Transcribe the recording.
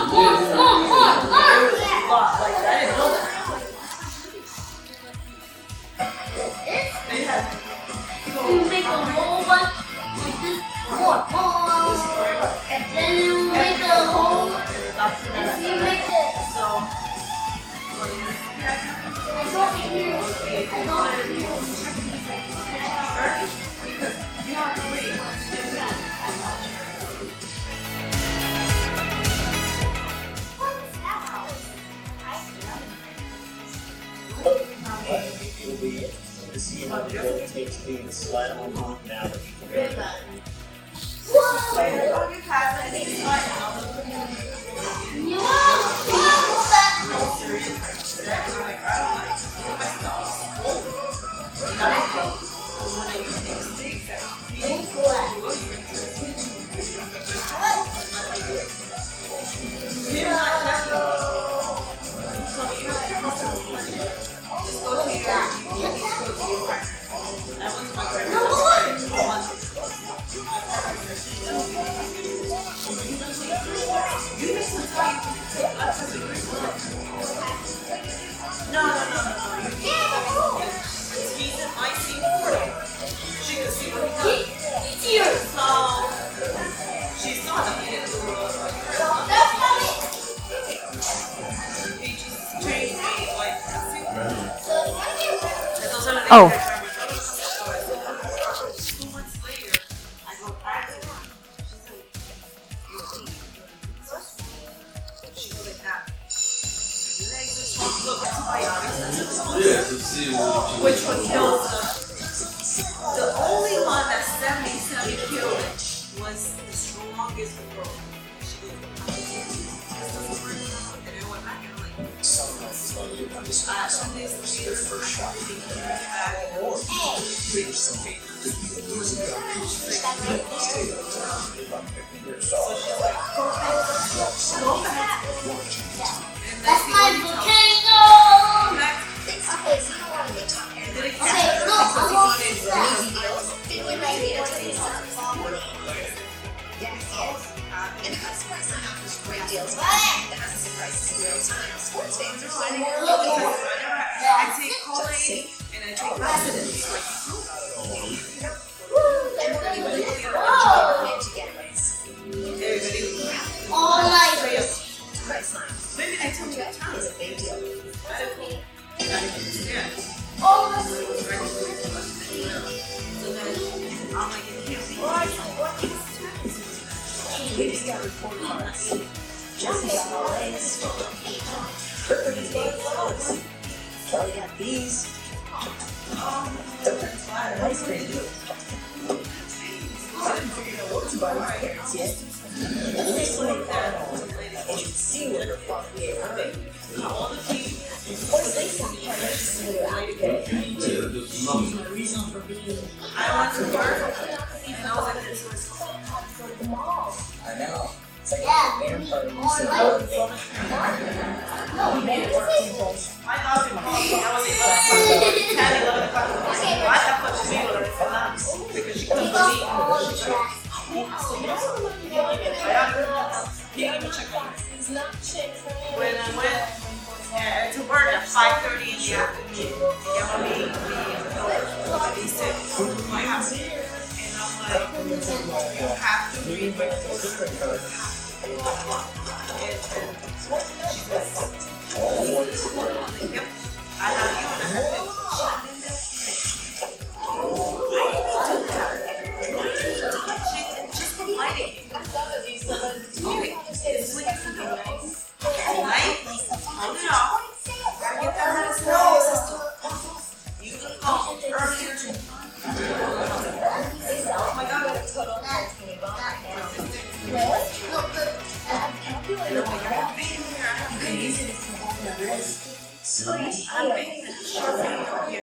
You make a whole bunch like this, more, and then you make a whole, and you make it. It'll be interesting to see how the goal takes being a slam on now that you can get it. Oh. Which would kill the only one that 70 killed was the strongest girl. And it went back and like their first shot. That's my volcano! Okay, so you don't want to get talking. Okay, look, I'm going to do that. Yes. And the best price on offers great deals. The best prices in real time. Sports fans are finding out I take Kool-Aid and I take Vaseline. everybody will do their own together. All night. Priceline. Maybe they told you Is a big deal. Oh, We just got report cards. Jesse got all A's. Everybody's got flowers. Kelly got B's. Ice cream. I didn't figure out what to buy my parents yet. Let's make that and you see what the fuck we are. Of course, they sound quite interested in their outfit. My reason for being. I want to work. Even though like this was The mall. I know. It's like Yeah. a vampire. All night. No, man, it's my dog and Paul, I was in 10, 11 o'clock in the morning. I have put the meal in for lunch because she couldn't Take off believe all it. the trash. When I went to work at 5:30 in the afternoon, Yamami he said, "My house," and I'm like, "You have to read my book." And she goes, "Yep, I have you and I have you." She's providing. It's like night, hold it off. Gotta get that medicine system. You can call earlier. Oh my God. I'm making it.